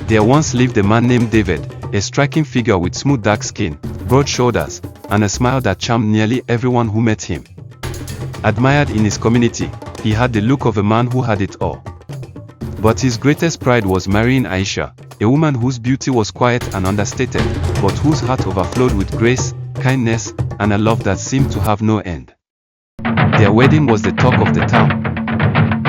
There once lived a man named David, a striking figure with smooth dark skin, broad shoulders, and a smile that charmed nearly everyone who met him. Admired in his community, he had the look of a man who had it all. But his greatest pride was marrying Aisha, a woman whose beauty was quiet and understated, but whose heart overflowed with grace, kindness, and a love that seemed to have no end. Their wedding was the talk of the town.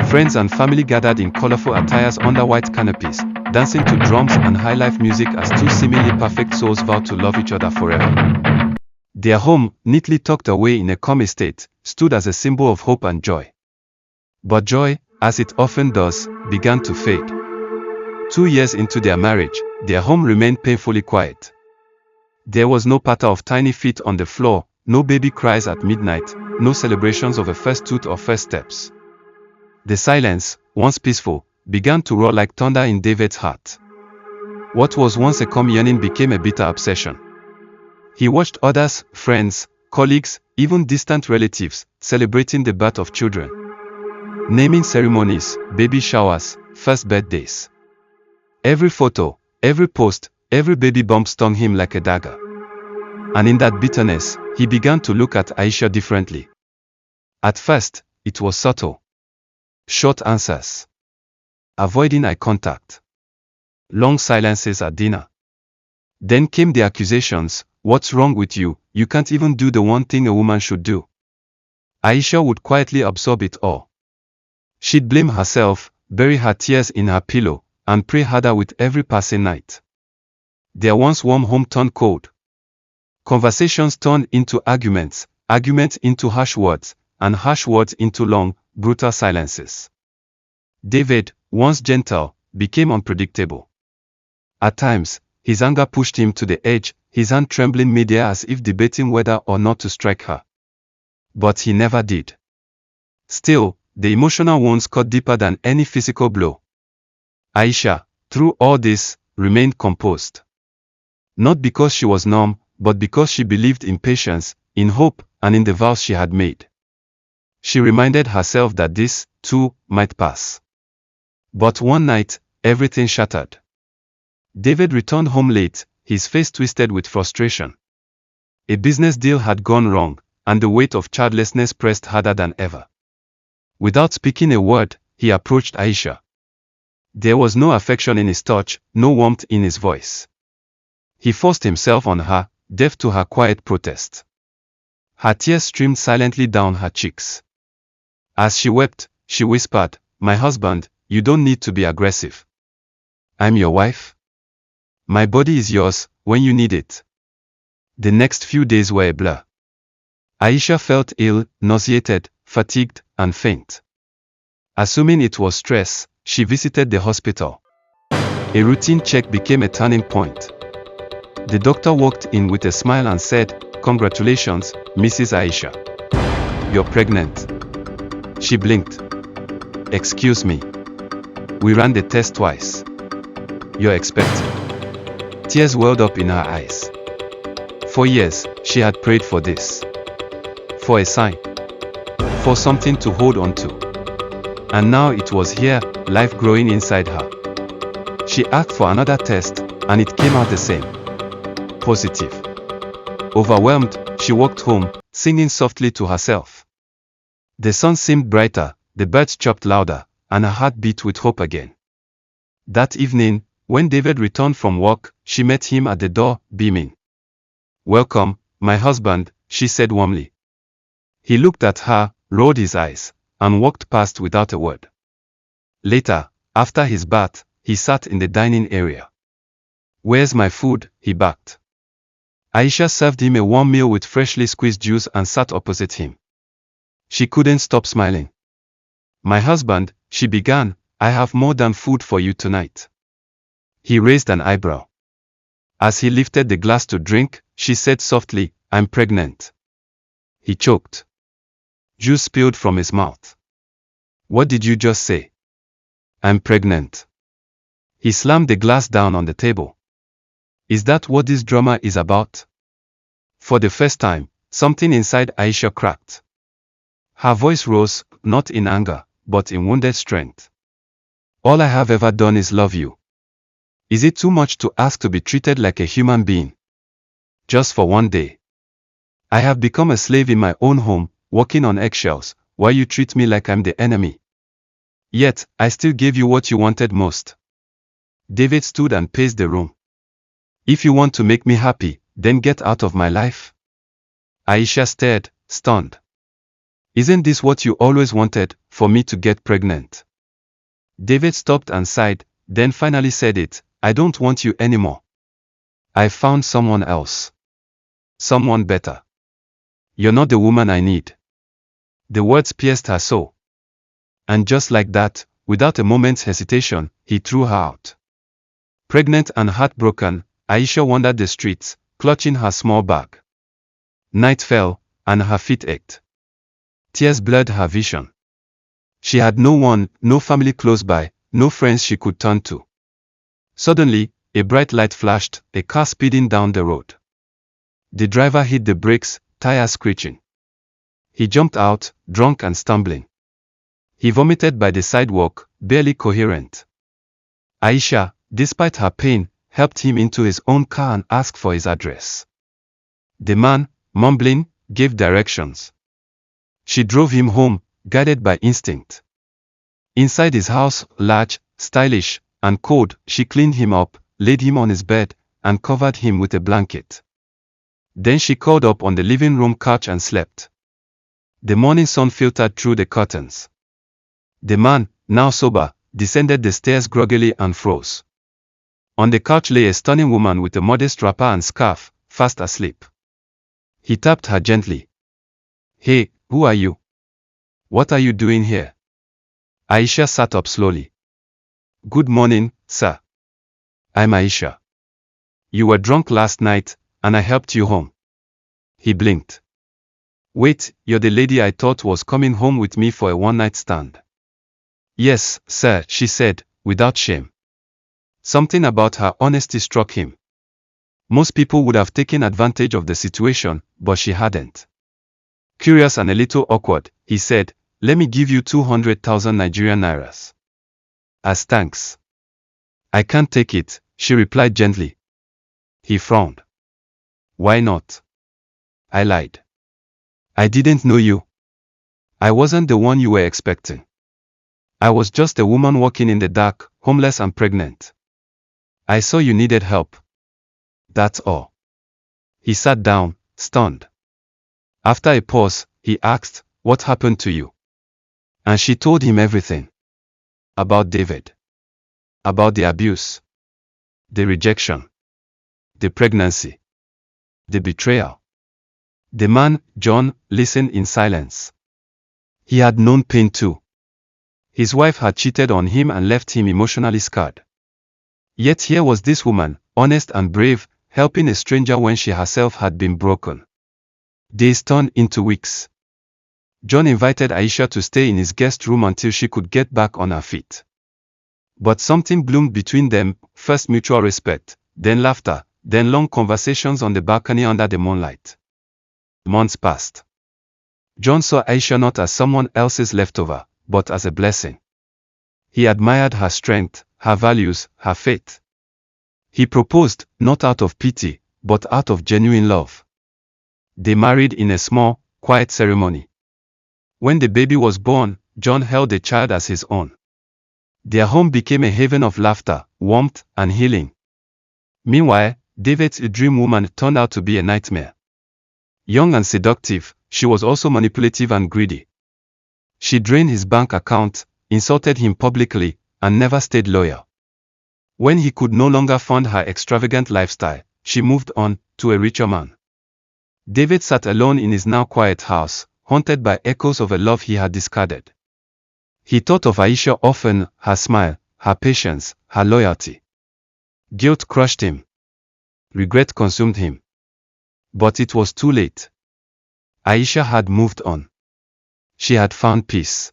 Friends and family gathered in colorful attires under white canopies, dancing to drums and high-life music as two seemingly perfect souls vowed to love each other forever. Their home, neatly tucked away in a calm estate, stood as a symbol of hope and joy. But joy, as it often does, began to fade. 2 years into their marriage, their home remained painfully quiet. There was no patter of tiny feet on the floor, no baby cries at midnight, no celebrations of a first tooth or first steps. The silence, once peaceful, began to roar like thunder in David's heart. What was once a calm yearning became a bitter obsession. He watched others, friends, colleagues, even distant relatives, celebrating the birth of children. Naming ceremonies, baby showers, first birthdays. Every photo, every post, every baby bump stung him like a dagger. And in that bitterness, he began to look at Aisha differently. At first, it was subtle. Short answers. Avoiding eye contact. Long silences at dinner. Then came the accusations, "What's wrong with you? You can't even do the one thing a woman should do." Aisha would quietly absorb it all. She'd blame herself, bury her tears in her pillow, and pray harder with every passing night. Their once warm home turned cold. Conversations turned into arguments, arguments into harsh words, and harsh words into long, brutal silences. David, once gentle, became unpredictable. At times, his anger pushed him to the edge, his hand trembling mid-air as if debating whether or not to strike her. But he never did. Still, the emotional wounds cut deeper than any physical blow. Aisha, through all this, remained composed. Not because she was numb, but because she believed in patience, in hope, and in the vows she had made. She reminded herself that this, too, might pass. But one night, everything shattered. David returned home late, his face twisted with frustration. A business deal had gone wrong, and the weight of childlessness pressed harder than ever. Without speaking a word, he approached Aisha. There was no affection in his touch, no warmth in his voice. He forced himself on her, deaf to her quiet protest. Her tears streamed silently down her cheeks. As she wept, she whispered, "My husband, you don't need to be aggressive. I'm your wife. My body is yours when you need it." The next few days were a blur. Aisha felt ill, nauseated, fatigued, and faint. Assuming it was stress, she visited the hospital. A routine check became a turning point. The doctor walked in with a smile and said, "Congratulations, Mrs. Aisha. You're pregnant." She blinked. "Excuse me. We ran the test twice. You're expecting." Tears welled up in her eyes. For years, she had prayed for this. For a sign. For something to hold on to. And now it was here, life growing inside her. She asked for another test, and it came out the same. Positive. Overwhelmed, she walked home, singing softly to herself. The sun seemed brighter, the birds chirped louder, and her heart beat with hope again. That evening, when David returned from work, she met him at the door, beaming. "Welcome, my husband," she said warmly. He looked at her, rolled his eyes, and walked past without a word. Later, after his bath, he sat in the dining area. "Where's my food?" he barked. Aisha served him a warm meal with freshly squeezed juice and sat opposite him. She couldn't stop smiling. "My husband," she began, "I have more than food for you tonight." He raised an eyebrow. As he lifted the glass to drink, she said softly, "I'm pregnant." He choked. Juice spilled from his mouth. "What did you just say?" "I'm pregnant." He slammed the glass down on the table. "Is that what this drama is about?" For the first time, something inside Aisha cracked. Her voice rose, not in anger, but in wounded strength. "All I have ever done is love you. Is it too much to ask to be treated like a human being? Just for one day. I have become a slave in my own home, walking on eggshells, while you treat me like I'm the enemy. Yet, I still gave you what you wanted most. David stood and paced the room. If you want to make me happy, then get out of my life. Aisha stared, stunned. Isn't this what you always wanted, for me to get pregnant? David stopped and sighed, then finally said it, I don't want you anymore. I found someone else. Someone better. You're not the woman I need. The words pierced her soul. And just like that, without a moment's hesitation, he threw her out. Pregnant and heartbroken, Aisha wandered the streets, clutching her small bag. Night fell, and her feet ached. Tears blurred her vision. She had no one, no family close by, no friends she could turn to. Suddenly, a bright light flashed, a car speeding down the road. The driver hit the brakes, tires screeching. He jumped out, drunk and stumbling. He vomited by the sidewalk, barely coherent. Aisha, despite her pain, helped him into his own car and asked for his address. The man, mumbling, gave directions. She drove him home, guided by instinct. Inside his house, large, stylish, and cold, she cleaned him up, laid him on his bed, and covered him with a blanket. Then she curled up on the living room couch and slept. The morning sun filtered through the curtains. The man, now sober, descended the stairs groggily and froze. On the couch lay a stunning woman with a modest wrapper and scarf, fast asleep. He tapped her gently. Hey, who are you? What are you doing here? Aisha sat up slowly. Good morning, sir. I'm Aisha. You were drunk last night, and I helped you home. He blinked. Wait, you're the lady I thought was coming home with me for a one-night stand. Yes, sir, she said, without shame. Something about her honesty struck him. Most people would have taken advantage of the situation, but she hadn't. Curious and a little awkward, he said, let me give you 200,000 Nigerian nairas. As thanks. I can't take it, she replied gently. He frowned. Why not? I lied. I didn't know you. I wasn't the one you were expecting. I was just a woman walking in the dark, homeless and pregnant. I saw you needed help. That's all. He sat down, stunned. After a pause, he asked, what happened to you? And she told him everything. About David. About the abuse. The rejection. The pregnancy. The betrayal. The man, John, listened in silence. He had known pain too. His wife had cheated on him and left him emotionally scarred. Yet here was this woman, honest and brave, helping a stranger when she herself had been broken. Days turned into weeks. John invited Aisha to stay in his guest room until she could get back on her feet. But something bloomed between them, first mutual respect, then laughter, then long conversations on the balcony under the moonlight. Months passed. John saw Aisha not as someone else's leftover, but as a blessing. He admired her strength, her values, her faith. He proposed, not out of pity, but out of genuine love. They married in a small, quiet ceremony. When the baby was born, John held the child as his own. Their home became a haven of laughter, warmth, and healing. Meanwhile, David's dream woman turned out to be a nightmare. Young and seductive, she was also manipulative and greedy. She drained his bank account, insulted him publicly, and never stayed loyal. When he could no longer fund her extravagant lifestyle, she moved on, to a richer man. David sat alone in his now quiet house, haunted by echoes of a love he had discarded. He thought of Aisha often, her smile, her patience, her loyalty. Guilt crushed him. Regret consumed him. But it was too late. Aisha had moved on. She had found peace.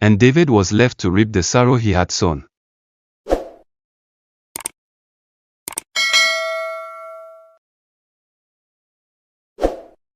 And David was left to reap the sorrow he had sown.